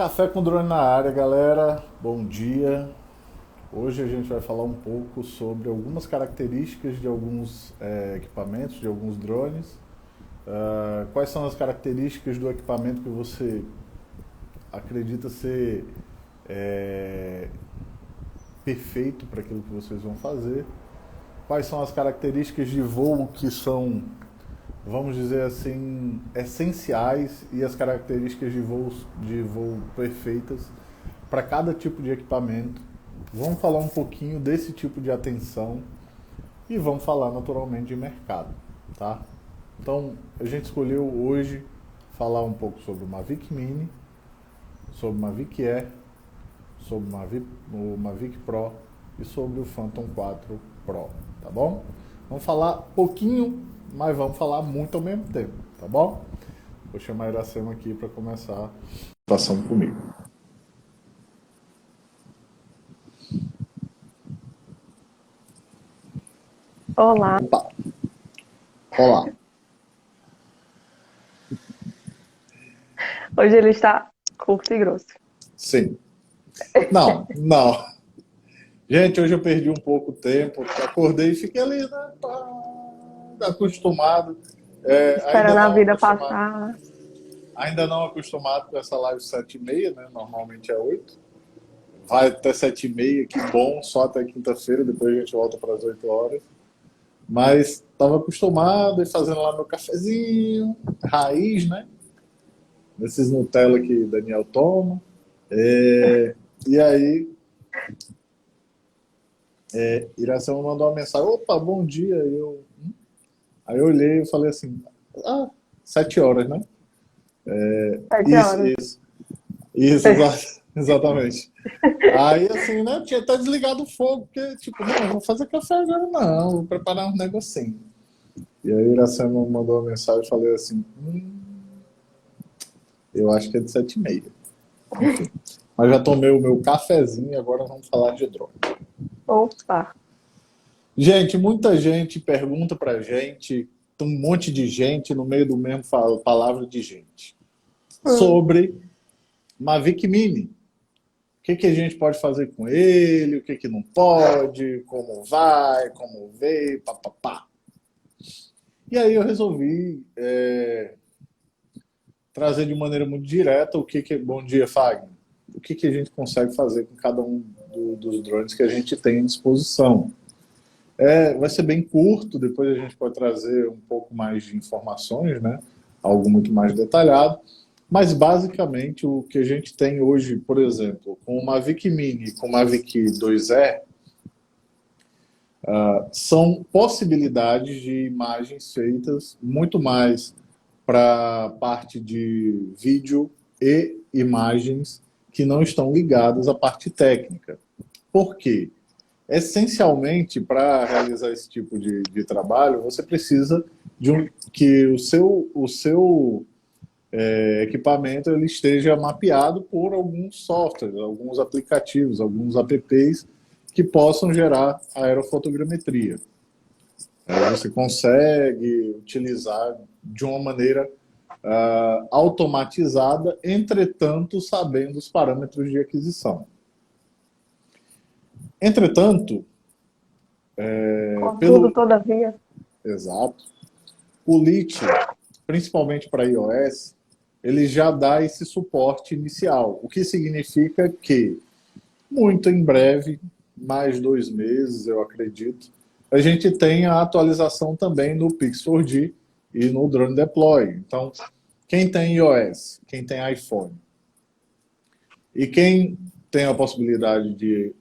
Café com drone na área, galera. Bom dia. Hoje a gente vai falar um pouco sobre algumas características de alguns equipamentos, de alguns drones. Quais são as características do equipamento que você acredita ser perfeito para aquilo que vocês vão fazer? Quais são as características de voo que são, vamos dizer assim, essenciais e as características de voo perfeitas para cada tipo de equipamento. Vamos falar um pouquinho desse tipo de atenção e vamos falar naturalmente de mercado, tá? Então, a gente escolheu hoje falar um pouco sobre o Mavic Mini, sobre o Mavic Air, sobre o Mavic Pro e sobre o Phantom 4 Pro, tá bom? Vamos falar pouquinho, mas vamos falar muito ao mesmo tempo, tá bom? Vou chamar a Iracema aqui para começar a participação comigo. Olá, Opa, olá. hoje ele está curto e grosso. Sim. Não, não. Gente, hoje eu perdi um pouco o tempo, acordei e fiquei ali, né? Acostumado. Ainda Esperando a não vida acostumado. passar. Ainda não acostumado com essa live 7h30, né? Normalmente é 8. Vai até 7h30, que bom, só até quinta-feira, depois a gente volta para as 8 horas. Mas estava acostumado e fazendo lá meu cafezinho, raiz, né? Nesses Nutella que Daniel toma. E aí, Iracema mandou uma mensagem: opa, bom dia. Aí eu olhei e falei assim: 7 horas, né? 7 horas. Isso, exatamente. Aí, assim, né? Tinha até desligado o fogo, porque, tipo, não, eu vou fazer café agora, não, vou preparar um negocinho. E aí, Iracema mandou uma mensagem e falei assim: eu acho que é de 7h30. Enfim. Mas já tomei o meu cafezinho e agora vamos falar de drone. Opa, Gente, muita gente pergunta pra gente, tem um monte de gente no meio do mesmo palavra de gente, sobre Mavic Mini. O que a gente pode fazer com ele, o que não pode, como vai, como veio, papapá. E aí eu resolvi trazer de maneira muito direta o que é... Bom dia, Fagner. O que a gente consegue fazer com cada um dos drones que a gente tem à disposição. Vai ser bem curto, depois a gente pode trazer um pouco mais de informações, né? Algo muito mais detalhado. Mas basicamente o que a gente tem hoje, por exemplo, com o Mavic Mini e com o Mavic 2E, são possibilidades de imagens feitas muito mais para a parte de vídeo e imagens que não estão ligadas à parte técnica. Por quê? Essencialmente, para realizar esse tipo de trabalho, você precisa que o seu equipamento ele esteja mapeado por alguns softwares, alguns aplicativos, alguns apps que possam gerar aerofotogrametria. Você consegue utilizar de uma maneira automatizada, entretanto, sabendo os parâmetros de aquisição. Entretanto, contudo, pelo todavia. exato, o Lite, principalmente para iOS, ele já dá esse suporte inicial, o que significa que, muito em breve, mais 2 meses, eu acredito, a gente tem a atualização também no Pix4D e no Drone Deploy. Então, quem tem iOS, quem tem iPhone e quem tem a possibilidade de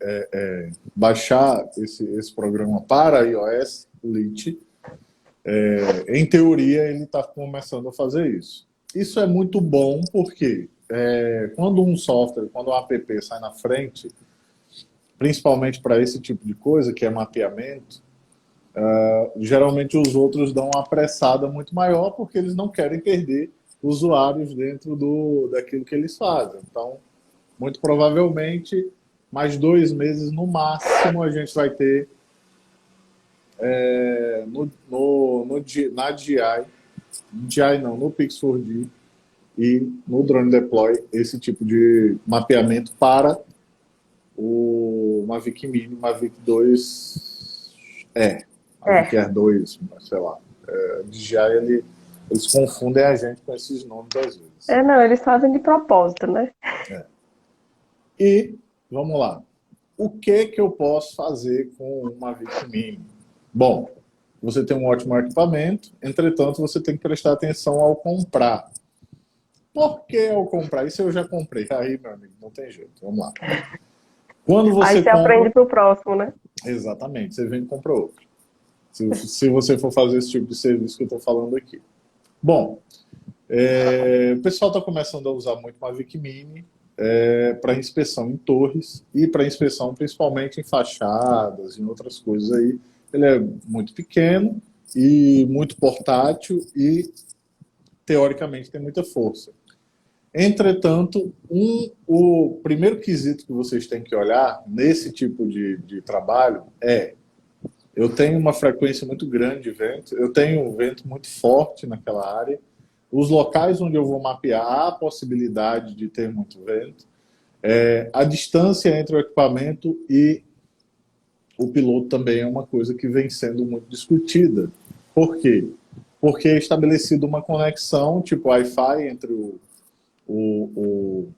baixar esse programa para iOS, Lite, em teoria, ele está começando a fazer isso. Isso é muito bom porque quando um software, quando um app sai na frente, principalmente para esse tipo de coisa, que é mapeamento, geralmente os outros dão uma apressada muito maior porque eles não querem perder usuários dentro daquilo que eles fazem. Então, muito provavelmente, mais 2 meses no máximo, a gente vai ter na DJI, DJI não, no Pix4D e no Drone Deploy esse tipo de mapeamento para o Mavic Mini, Mavic 2 Mavic Air 2, sei lá. DJI, eles confundem a gente com esses nomes às vezes. Não, eles fazem de propósito, né? E, vamos lá. O que eu posso fazer com o Mavic Mini? Bom, você tem um ótimo equipamento, entretanto, você tem que prestar atenção ao comprar. Por que ao comprar? Isso eu já comprei. Aí, meu amigo, não tem jeito. Vamos lá. Quando você Aí você aprende pro próximo, né? Exatamente, você vem e compra outro. Se você for fazer esse tipo de serviço que eu estou falando aqui. Bom, o pessoal está começando a usar muito Mavic Mini para inspeção em torres e para inspeção principalmente em fachadas e em outras coisas aí. Ele é muito pequeno e muito portátil e, teoricamente, tem muita força. Entretanto, o primeiro quesito que vocês têm que olhar nesse tipo de trabalho eu tenho uma frequência muito grande de vento, eu tenho um vento muito forte naquela área, os locais onde eu vou mapear há a possibilidade de ter muito vento, a distância entre o equipamento e o piloto também é uma coisa que vem sendo muito discutida. Por quê? Porque é estabelecida uma conexão tipo Wi-Fi entre o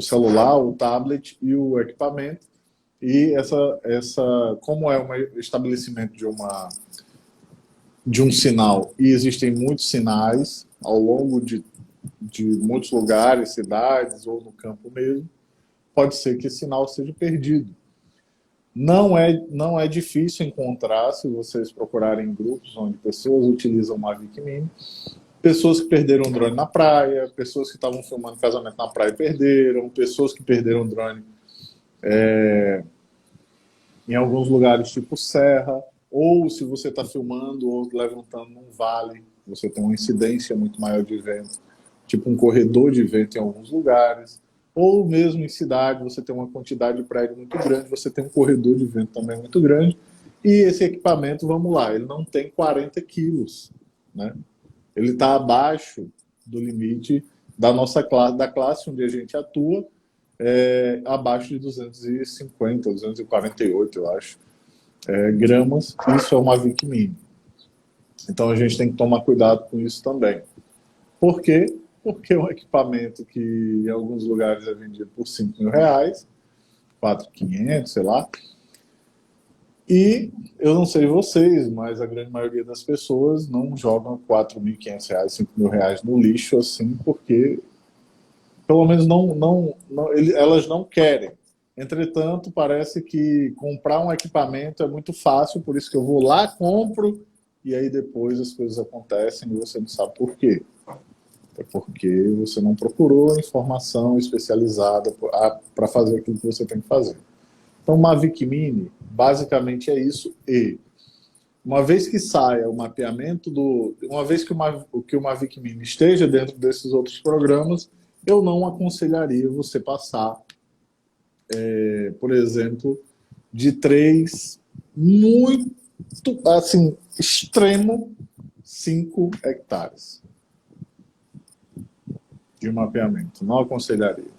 celular, o tablet e o equipamento. E como é um estabelecimento de um sinal, e existem muitos sinais ao longo de muitos lugares, cidades ou no campo mesmo, pode ser que esse sinal seja perdido. Não é difícil encontrar, se vocês procurarem grupos onde pessoas utilizam o Mavic Mini, pessoas que perderam o drone na praia, pessoas que estavam filmando casamento na praia e perderam, pessoas que perderam o drone em alguns lugares tipo serra, ou se você está filmando ou levantando num vale, você tem uma incidência muito maior de vento, tipo um corredor de vento em alguns lugares, ou mesmo em cidade, você tem uma quantidade de prédio muito grande, você tem um corredor de vento também muito grande, e esse equipamento, vamos lá, ele não tem 40 quilos, né? Ele está abaixo do limite da nossa classe, da classe onde a gente atua, abaixo de 250, 248, eu acho, gramas. Isso é uma Mavic Mini. Então a gente tem que tomar cuidado com isso também. Por quê? Porque é um equipamento que em alguns lugares é vendido por R$5.000, 4.500, sei lá. E eu não sei vocês, mas a grande maioria das pessoas não jogam R$4.500, R$5.000 no lixo assim, porque pelo menos elas não querem. Entretanto, parece que comprar um equipamento é muito fácil, por isso que eu vou lá, compro, e aí depois as coisas acontecem e você não sabe por quê. É porque você não procurou informação especializada para fazer aquilo que você tem que fazer. Então, o Mavic Mini, basicamente é isso. E uma vez que saia o mapeamento uma vez que o Mavic Mini esteja dentro desses outros programas, eu não aconselharia você passar, por exemplo, de 3 muito, assim, extremo, 5 hectares de mapeamento. Não aconselharia.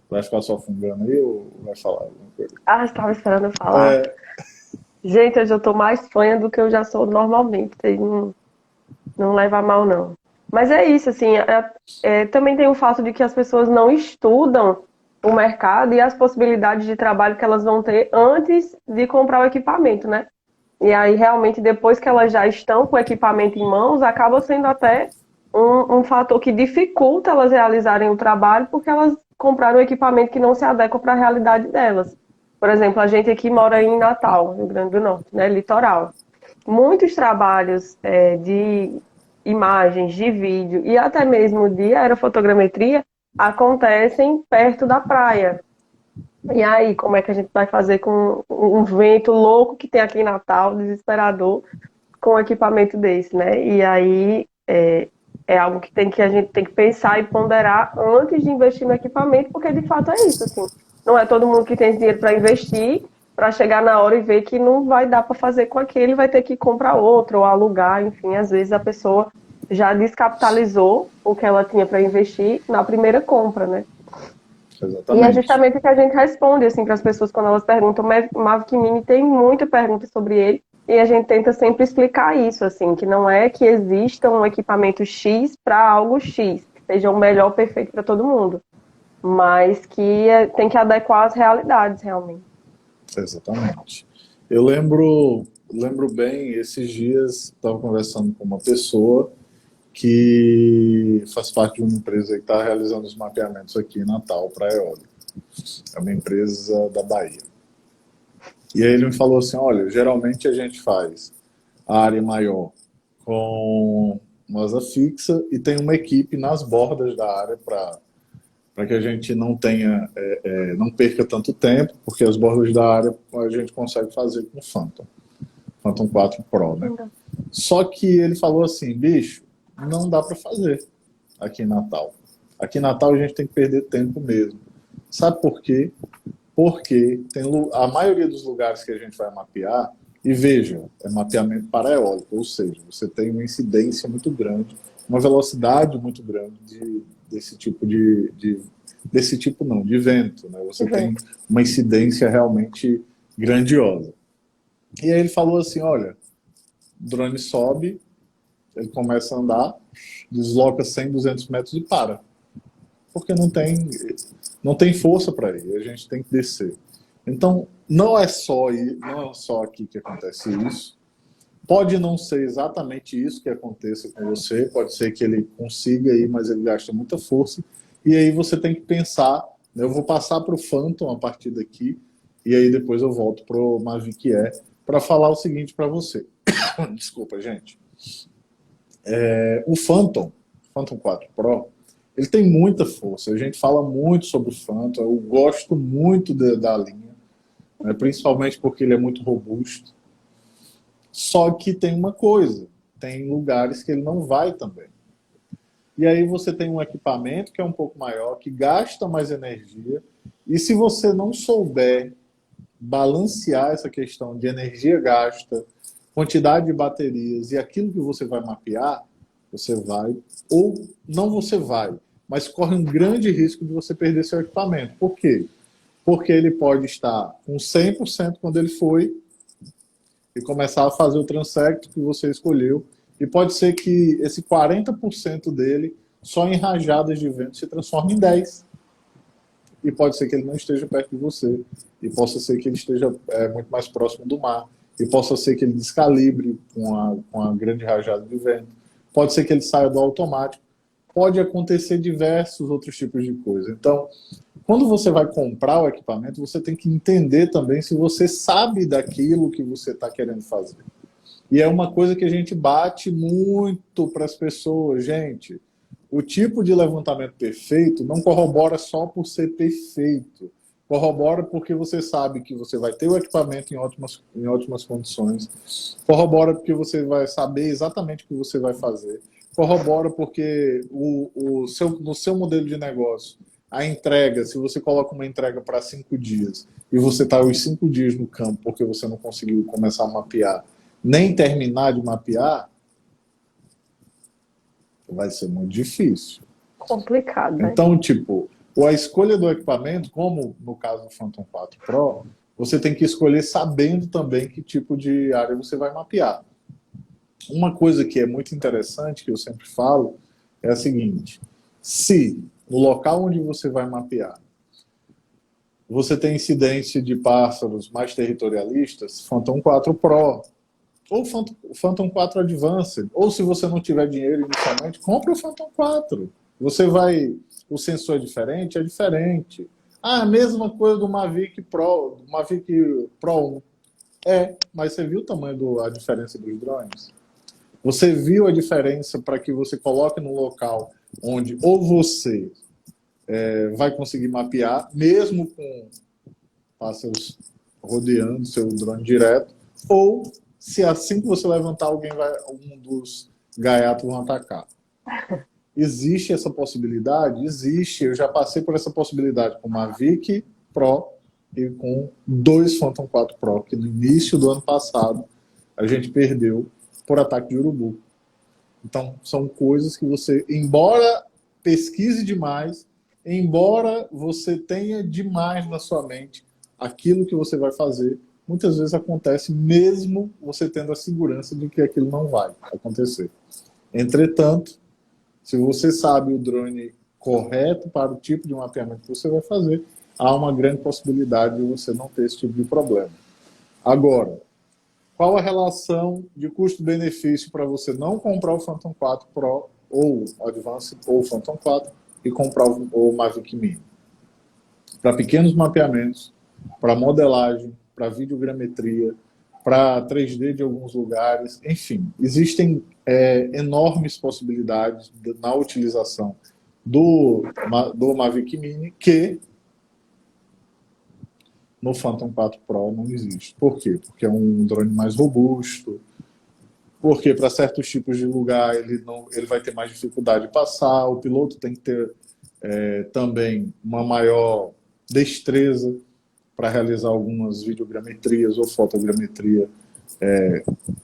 Vai ficar só fungando aí ou vai falar alguma coisa? Estava esperando eu falar. Gente, eu já tô mais fanha do que eu já sou normalmente. Vocês não levam a mal, não. Mas é isso, assim, também tem o fato de que as pessoas não estudam o mercado e as possibilidades de trabalho que elas vão ter antes de comprar o equipamento, né? E aí, realmente, depois que elas já estão com o equipamento em mãos, acaba sendo até um fator que dificulta elas realizarem o trabalho, porque elas compraram um equipamento que não se adequa para a realidade delas. Por exemplo, a gente aqui mora em Natal, Rio Grande do Norte, né? Litoral. Muitos trabalhos de imagens, de vídeo e até mesmo de aerofotogrametria acontecem perto da praia. E aí, como é que a gente vai fazer com um vento louco que tem aqui em Natal, desesperador, com um equipamento desse, né? E aí é algo que a gente tem que pensar e ponderar antes de investir no equipamento, porque de fato é isso, assim. Não é todo mundo que tem dinheiro para investir para chegar na hora e ver que não vai dar para fazer com aquele, vai ter que comprar outro ou alugar, enfim, às vezes a pessoa já descapitalizou o que ela tinha para investir na primeira compra, né? E é Exatamente. justamente o que a gente responde assim para as pessoas quando elas perguntam. O Mavic Mini tem muita pergunta sobre ele e a gente tenta sempre explicar isso, assim, que não é que exista um equipamento X para algo X, que seja o melhor perfeito para todo mundo, mas que tem que adequar às realidades, realmente. Exatamente. Eu lembro bem, esses dias estava conversando com uma pessoa que faz parte de uma empresa que está realizando os mapeamentos aqui em Natal para a eólica. É uma empresa da Bahia. E aí ele me falou assim, olha, geralmente a gente faz a área maior com uma asa fixa e tem uma equipe nas bordas da área para que a gente não tenha, não perca tanto tempo, porque as bordas da área a gente consegue fazer com o Phantom 4 Pro, né? Só que ele falou assim, bicho, não dá para fazer aqui em Natal. Aqui em Natal a gente tem que perder tempo mesmo. Sabe por quê? Porque a maioria dos lugares que a gente vai mapear, e veja, é mapeamento para eólico, ou seja, você tem uma incidência muito grande, uma velocidade muito grande desse tipo desse tipo não, de vento, né? Você tem uma incidência realmente grandiosa. E aí ele falou assim, olha, o drone sobe, ele começa a andar, desloca 100, 200 metros e para. Porque não tem força para ir, a gente tem que descer. Então, não é só aqui que acontece isso. Pode não ser exatamente isso que aconteça com você, pode ser que ele consiga ir, mas ele gasta muita força. E aí você tem que pensar, né, eu vou passar para o Phantom a partir daqui, e aí depois eu volto para o Mavic Air para falar o seguinte para você. Desculpa, gente. O Phantom 4 Pro, ele tem muita força. A gente fala muito sobre o Phantom, eu gosto muito da linha, né, principalmente porque ele é muito robusto. Só que tem uma coisa, tem lugares que ele não vai também. E aí você tem um equipamento que é um pouco maior, que gasta mais energia, e se você não souber balancear essa questão de energia gasta, quantidade de baterias e aquilo que você vai mapear, você vai, ou não você vai, mas corre um grande risco de você perder seu equipamento. Por quê? Porque ele pode estar com 100% quando ele foi e começar a fazer o transecto que você escolheu, e pode ser que esse 40% dele, só em rajadas de vento, se transforme em 10%. E pode ser que ele não esteja perto de você, e possa ser que ele esteja muito mais próximo do mar, e possa ser que ele descalibre com a grande rajada de vento, pode ser que ele saia do automático, pode acontecer diversos outros tipos de coisa. Então, quando você vai comprar o equipamento, você tem que entender também se você sabe daquilo que você está querendo fazer. E é uma coisa que a gente bate muito para as pessoas, gente. O tipo de levantamento perfeito não corrobora só por ser perfeito. Corrobora porque você sabe que você vai ter o equipamento em ótimas condições. Corrobora porque você vai saber exatamente o que você vai fazer. Corrobora porque no seu modelo de negócio, a entrega, se você coloca uma entrega para 5 dias e você está os 5 dias no campo porque você não conseguiu começar a mapear, nem terminar de mapear, vai ser muito difícil. Complicado, né? Então, tipo, a escolha do equipamento, como no caso do Phantom 4 Pro, você tem que escolher sabendo também que tipo de área você vai mapear. Uma coisa que é muito interessante, que eu sempre falo, é a seguinte: se no local onde você vai mapear você tem incidência de pássaros mais territorialistas, Phantom 4 Pro, ou Phantom 4 Advanced, ou se você não tiver dinheiro inicialmente, compre o Phantom 4. Você vai... O sensor é diferente? É diferente. Ah, a mesma coisa do Mavic Pro, do Mavic Pro 1. Mas você viu o tamanho a diferença dos drones? Você viu a diferença para que você coloque num local onde ou você vai conseguir mapear, mesmo com pássaros rodeando seu drone direto, ou se assim que você levantar, um dos gaiatos vão atacar. Existe essa possibilidade? Existe. Eu já passei por essa possibilidade com o Mavic Pro e com 2 Phantom 4 Pro, que no início do ano passado a gente perdeu por ataque de urubu. Então, são coisas que você, embora pesquise demais, embora você tenha demais na sua mente aquilo que você vai fazer, muitas vezes acontece mesmo você tendo a segurança de que aquilo não vai acontecer. Entretanto, se você sabe o drone correto para o tipo de mapeamento que você vai fazer, há uma grande possibilidade de você não ter esse tipo de problema. Agora, qual a relação de custo-benefício para você não comprar o Phantom 4 Pro ou o Advance ou o Phantom 4 e comprar o Mavic Mini? Para pequenos mapeamentos, para modelagem, para videogrametria, para 3D de alguns lugares, enfim, existem enormes possibilidades na utilização do Mavic Mini que no Phantom 4 Pro não existe. Por quê? Porque é um drone mais robusto, porque para certos tipos de lugar ele vai ter mais dificuldade de passar, o piloto tem que ter também uma maior destreza para realizar algumas videogrametrias ou fotogrametria,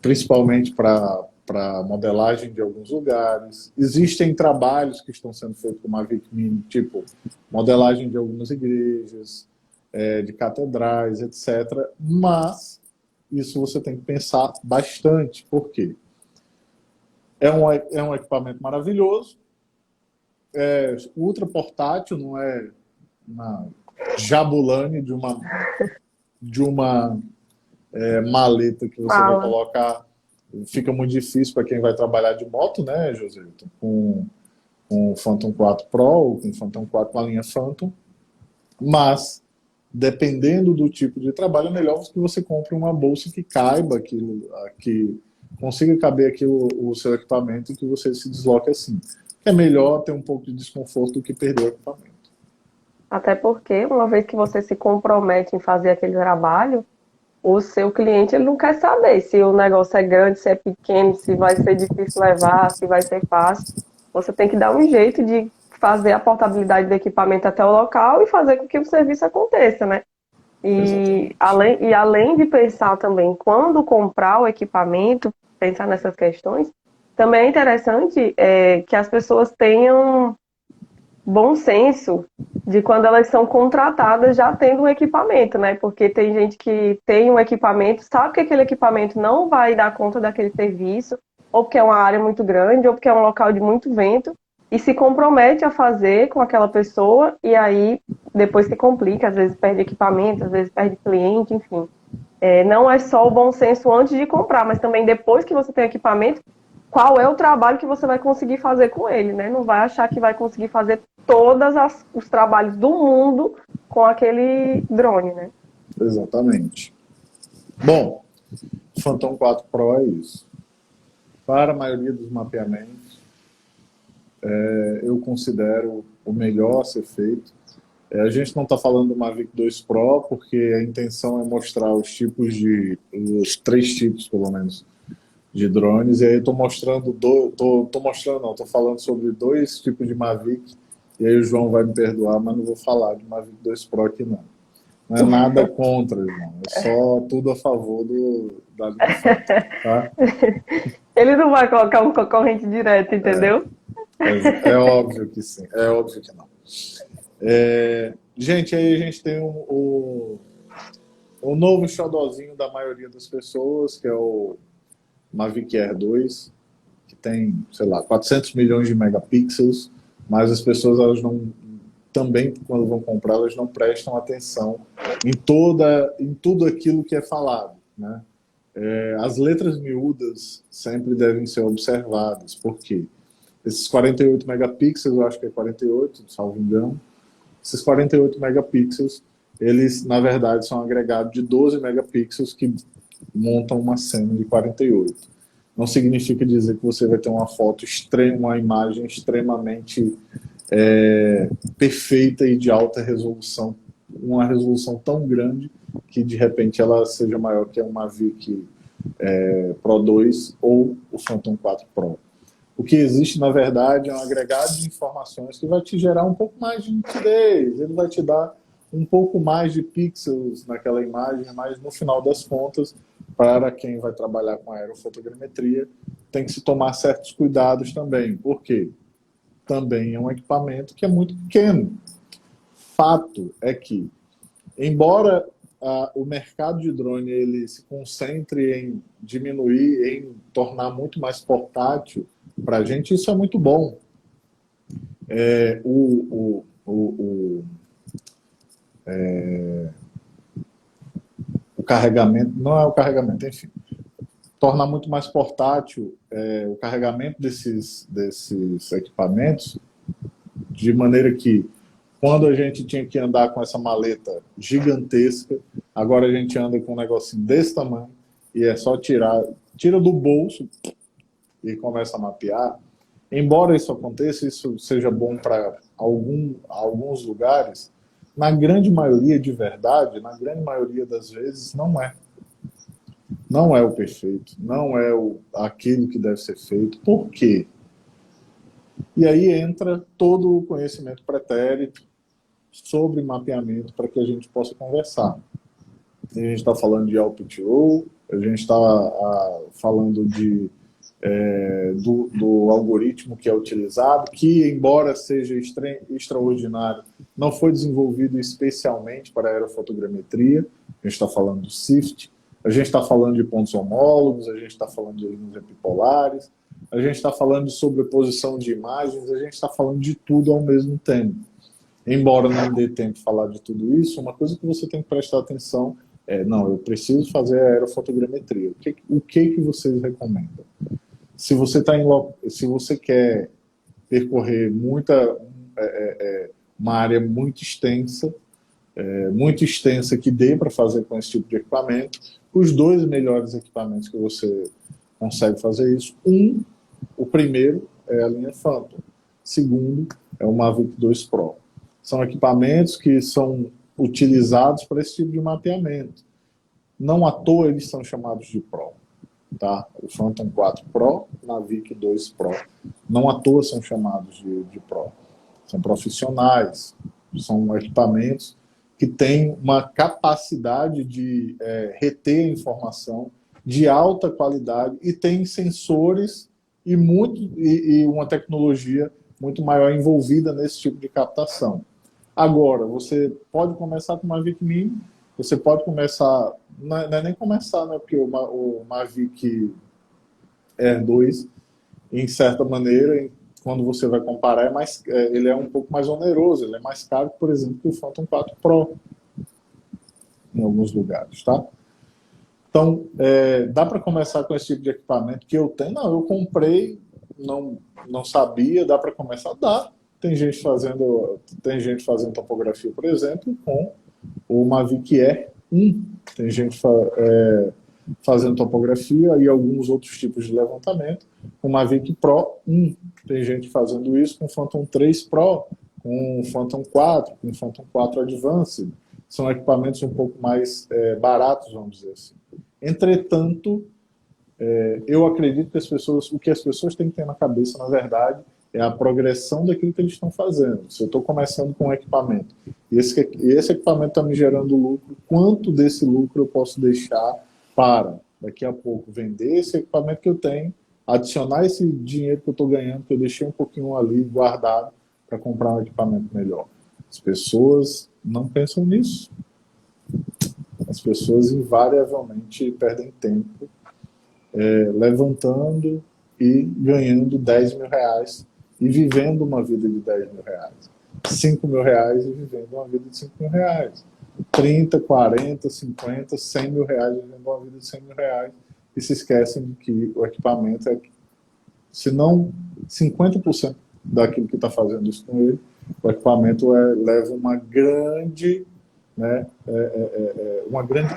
principalmente para modelagem de alguns lugares. Existem trabalhos que estão sendo feitos com o Mavic Mini, tipo modelagem de algumas igrejas, de catedrais, etc. Mas isso você tem que pensar bastante. Por quê? É um equipamento maravilhoso, ultra portátil, não é uma jabulane de uma maleta que você vai colocar. Fica muito difícil para quem vai trabalhar de moto, né, Joselito? Com o Phantom 4 Pro ou com o Phantom 4 com a linha Phantom. Mas, dependendo do tipo de trabalho, é melhor que você compre uma bolsa que caiba aquilo, que consiga caber aqui o seu equipamento e que você se desloque assim. É melhor ter um pouco de desconforto do que perder o equipamento. Até porque, uma vez que você se compromete em fazer aquele trabalho, o seu cliente ele não quer saber se o negócio é grande, se é pequeno, se vai ser difícil levar, se vai ser fácil. Você tem que dar um jeito de fazer a portabilidade do equipamento até o local e fazer com que o serviço aconteça, né? E além de pensar também quando comprar o equipamento, pensar nessas questões, também é interessante que as pessoas tenham bom senso de quando elas são contratadas já tendo um equipamento, né? Porque tem gente que tem um equipamento, sabe que aquele equipamento não vai dar conta daquele serviço, ou porque é uma área muito grande, ou porque é um local de muito vento, e se compromete a fazer com aquela pessoa, e aí depois se complica, às vezes perde equipamento, às vezes perde cliente, enfim. Não é só o bom senso antes de comprar, mas também depois que você tem equipamento, qual é o trabalho que você vai conseguir fazer com ele, né? Não vai achar que vai conseguir fazer todos os trabalhos do mundo com aquele drone, né? Exatamente. Bom, o Phantom 4 Pro é isso. Para a maioria dos mapeamentos, eu considero o melhor a ser feito. A gente não está falando do Mavic 2 Pro, porque a intenção é mostrar os 3 tipos, pelo menos, de drones. E aí eu estou mostrando, estou falando sobre 2 tipos de Mavic. E aí o João vai me perdoar, mas não vou falar de Mavic 2 Pro aqui não. Não é nada contra, João. É só tudo a favor da linha Phantom, tá? Ele não vai colocar um concorrente direto, entendeu? É óbvio que sim. É óbvio que não. Gente, aí a gente tem o novo xodózinho da maioria das pessoas, que é o Mavic Air 2, que tem, sei lá, 400 milhões de megapixels, mas as pessoas, elas não, também, quando vão comprar, elas não prestam atenção em tudo aquilo que é falado, né? As letras miúdas sempre devem ser observadas, porque esses 48 megapixels, eu acho que é 48, salvo engano, esses 48 megapixels, eles, na verdade, são agregados de 12 megapixels que montam uma cena de 48. Não significa dizer que você vai ter uma uma imagem extremamente perfeita e de alta resolução, uma resolução tão grande que, de repente, ela seja maior que uma Mavic Pro 2 ou o Phantom 4 Pro. O que existe, na verdade, é um agregado de informações que vai te gerar um pouco mais de nitidez, ele vai te dar um pouco mais de pixels naquela imagem, mas no final das contas, para quem vai trabalhar com aerofotogrametria, tem que se tomar certos cuidados também. Por quê? Também é um equipamento que é muito pequeno. Fato é que, embora o mercado de drone ele se concentre em diminuir, em tornar muito mais portátil para a gente, isso é muito bom. O carregamento, não é o carregamento, enfim, tornar muito mais portátil o carregamento desses equipamentos, de maneira que, quando a gente tinha que andar com essa maleta gigantesca, agora a gente anda com um negocinho desse tamanho e é só tira do bolso e começa a mapear. Embora isso aconteça, isso seja bom para alguns lugares, na grande maioria de verdade, na grande maioria das vezes, não é. Não é o perfeito, não é aquilo que deve ser feito. Por quê? E aí entra todo o conhecimento pretérito sobre mapeamento para que a gente possa conversar. A gente está falando de LPTO, a gente está falando do algoritmo que é utilizado, que, embora seja extraordinário, não foi desenvolvido especialmente para aerofotogrametria. A gente está falando do SIFT, a gente está falando de pontos homólogos, a gente está falando de linhas epipolares, a gente está falando de sobreposição de imagens, a gente está falando de tudo ao mesmo tempo. Embora não dê tempo de falar de tudo isso, uma coisa que você tem que prestar atenção não, eu preciso fazer aerofotogrametria. O que vocês recomendam? Se você quer percorrer uma área muito extensa que dê para fazer com esse tipo de equipamento, os dois melhores equipamentos que você consegue fazer isso, o primeiro é a linha Phantom, segundo é o Mavic 2 Pro. São equipamentos que são utilizados para esse tipo de mapeamento. Não à toa eles são chamados de Pro. Tá? O Phantom 4 Pro, o Mavic 2 Pro. Não à toa são chamados de Pro. São profissionais, são equipamentos que têm uma capacidade de reter a informação de alta qualidade e têm sensores e uma tecnologia muito maior envolvida nesse tipo de captação. Agora, você pode começar com o Mavic Mini, você pode começar, não é nem começar, né, porque o Mavic Air 2, em certa maneira, quando você vai comparar, ele é um pouco mais oneroso, ele é mais caro, por exemplo, que o Phantom 4 Pro, em alguns lugares, tá? Então, dá para começar com esse tipo de equipamento que eu tenho? Não, eu comprei, não sabia, dá para começar? Dá. Tem gente fazendo topografia, por exemplo, com o Mavic Air 1. Tem gente fazendo topografia e alguns outros tipos de levantamento com o Mavic Pro 1. Tem gente fazendo isso com o Phantom 3 Pro, com o Phantom 4, com o Phantom 4 Advanced. São equipamentos um pouco mais baratos, vamos dizer assim. Entretanto, eu acredito que o que as pessoas têm que ter na cabeça, na verdade, é a progressão daquilo que eles estão fazendo. Se eu estou começando com um equipamento e esse equipamento está me gerando lucro, quanto desse lucro eu posso deixar para, daqui a pouco, vender esse equipamento que eu tenho, adicionar esse dinheiro que eu estou ganhando, que eu deixei um pouquinho ali guardado para comprar um equipamento melhor. As pessoas não pensam nisso. As pessoas invariavelmente perdem tempo levantando e ganhando 10 mil reais e vivendo uma vida de 10 mil reais. 5 mil reais e vivendo uma vida de 5 mil reais. 30, 40, 50, 100 mil reais e vivendo uma vida de 100 mil reais. E se esquecem de que o equipamento se não 50% daquilo que está fazendo isso com ele, o equipamento leva uma grande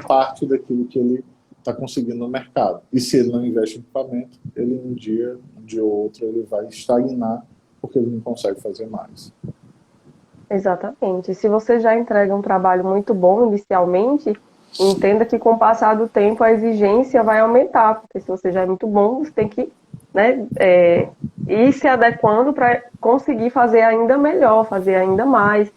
parte daquilo que ele está conseguindo no mercado. E se ele não investe em equipamento, ele um dia ou outro, ele vai estagnar porque ele não consegue fazer mais. Exatamente. Se você já entrega um trabalho muito bom inicialmente, entenda que com o passar do tempo a exigência vai aumentar, porque se você já é muito bom, você tem que ir se adequando para conseguir fazer ainda melhor, fazer ainda mais,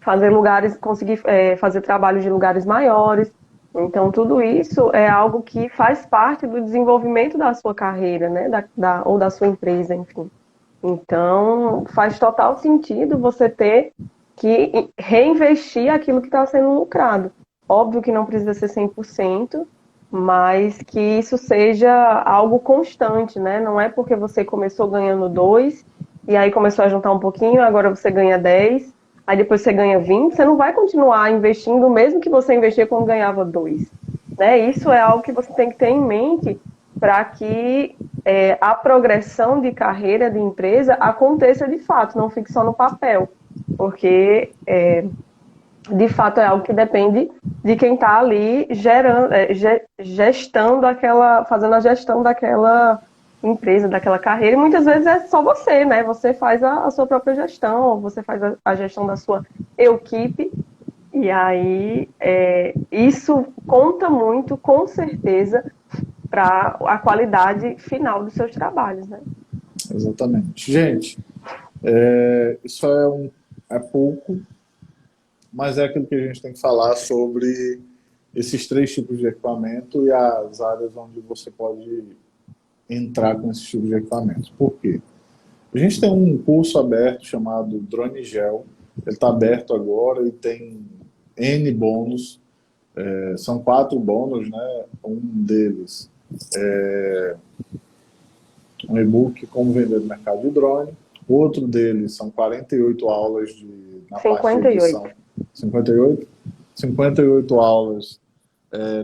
fazer lugares, conseguir fazer trabalho de lugares maiores. Então, tudo isso é algo que faz parte do desenvolvimento da sua carreira, né? Ou da sua empresa, enfim. Então, faz total sentido você ter que reinvestir aquilo que está sendo lucrado. Óbvio que não precisa ser 100%, mas que isso seja algo constante, né? Não é porque você começou ganhando 2 e aí começou a juntar um pouquinho, agora você ganha 10, aí depois você ganha 20, você não vai continuar investindo mesmo que você investir quando ganhava 2, né? Isso é algo que você tem que ter em mente para que a progressão de carreira de empresa aconteça de fato, não fique só no papel, porque de fato é algo que depende de quem está ali gerando, gestando fazendo a gestão daquela empresa, daquela carreira, e muitas vezes é só você, né? Você faz a sua própria gestão, você faz a gestão da sua equipe, e aí isso conta muito, com certeza, para a qualidade final dos seus trabalhos, né? Exatamente. Gente, isso é pouco, mas é aquilo que a gente tem que falar sobre esses 3 tipos de equipamento e as áreas onde você pode entrar com esses tipos de equipamentos. Por quê? A gente tem um curso aberto chamado Drone Gel. Ele está aberto agora e tem N bônus. São 4 bônus, né? Um deles é um e-book Como Vender no Mercado de Drone. Outro deles são 48 aulas na parte de edição. 58? 58 aulas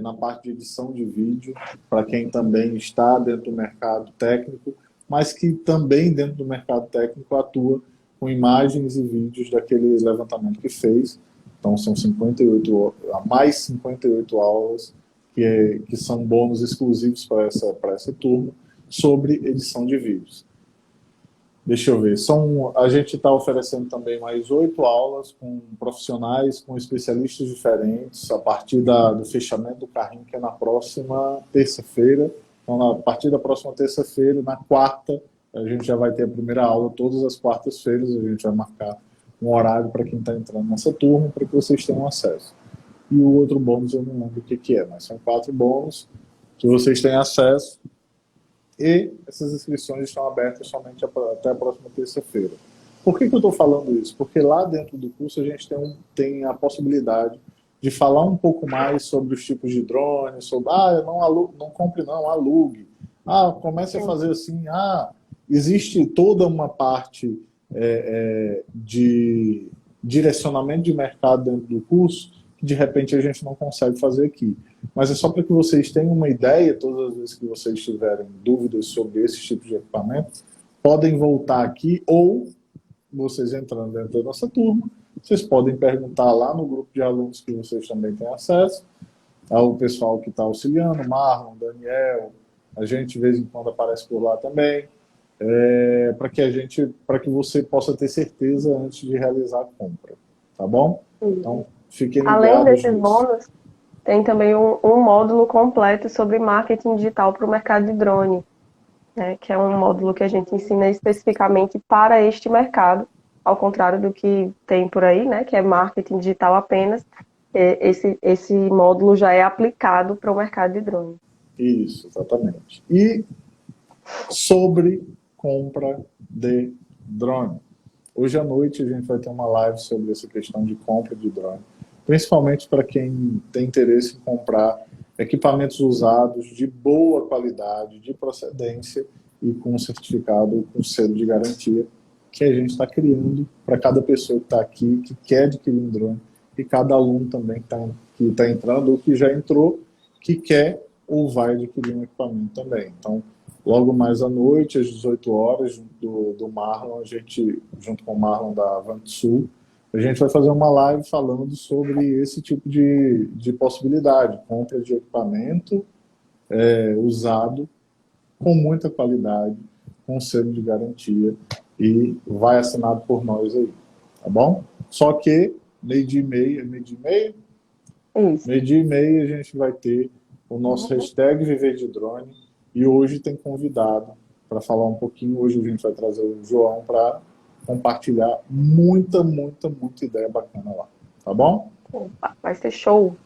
na parte de edição de vídeo, para quem também está dentro do mercado técnico, mas que também dentro do mercado técnico atua com imagens e vídeos daquele levantamento que fez. Então são 58 aulas que são bônus exclusivos para essa turma sobre edição de vídeos. Deixa eu ver, a gente está oferecendo também mais 8 aulas com profissionais, com especialistas diferentes, a partir do fechamento do carrinho, que é na próxima terça-feira. Então, a partir da próxima terça-feira, na quarta, a gente já vai ter a primeira aula, todas as quartas-feiras, a gente vai marcar um horário para quem está entrando nessa turma, para que vocês tenham acesso. E o outro bônus eu não lembro o que é, mas são 4 bônus que vocês têm acesso. E essas inscrições estão abertas somente até a próxima terça-feira. Por que eu estou falando isso? Porque lá dentro do curso a gente tem a possibilidade de falar um pouco mais sobre os tipos de drones, sobre, não compre não, alugue. Comece a fazer assim, existe toda uma parte de direcionamento de mercado dentro do curso que de repente a gente não consegue fazer aqui. Mas é só para que vocês tenham uma ideia, todas as vezes que vocês tiverem dúvidas sobre esse tipo de equipamento, podem voltar aqui, ou vocês entrando dentro da nossa turma, vocês podem perguntar lá no grupo de alunos que vocês também têm acesso, ao pessoal que está auxiliando, Marlon, Daniel, a gente de vez em quando aparece por lá também, para que você possa ter certeza antes de realizar a compra, tá bom? Então, fiquem ligados. Além desses bônus, tem também um módulo completo sobre marketing digital para o mercado de drone, né, que é um módulo que a gente ensina especificamente para este mercado, ao contrário do que tem por aí, né, que é marketing digital apenas. Esse módulo já é aplicado para o mercado de drone. Isso, exatamente. E sobre compra de drone. Hoje à noite a gente vai ter uma live sobre essa questão de compra de drone, principalmente para quem tem interesse em comprar equipamentos usados de boa qualidade, de procedência e com certificado, com selo de garantia, que a gente está criando para cada pessoa que está aqui, que quer adquirir um drone, e cada aluno também que está entrando ou que já entrou, que quer ou vai adquirir um equipamento também. Então, logo mais à noite, às 18 horas, do Marlon, a gente, junto com o Marlon da Avantsul, a gente vai fazer uma live falando sobre esse tipo de possibilidade, compra de equipamento usado com muita qualidade, com selo de garantia, e vai assinado por nós aí, tá bom? Só que meio-dia e meia a gente vai ter o nosso hashtag Viver de Drone, e hoje tem convidado para falar um pouquinho. Hoje a gente vai trazer o João para compartilhar muita ideia bacana lá. Tá bom? Opa, vai ser show.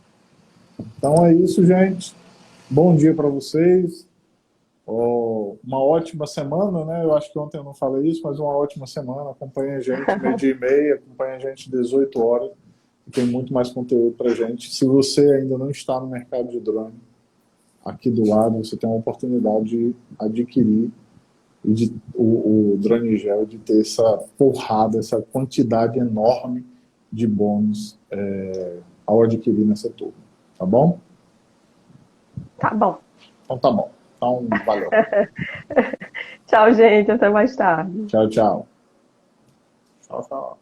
Então é isso, gente. Bom dia para vocês. Uma ótima semana, né? Eu acho que ontem eu não falei isso, mas uma ótima semana. Acompanhe a gente, meio-dia e meia, acompanhe a gente 18 horas. Tem muito mais conteúdo para gente. Se você ainda não está no mercado de drone, aqui do lado você tem uma oportunidade de adquirir o drone gel, de ter essa porrada, essa quantidade enorme de bônus ao adquirir nessa turma. Tá bom? Tá bom. Então tá bom. Então, valeu. Tchau, gente. Até mais tarde. Tchau, tchau. Tchau, tchau.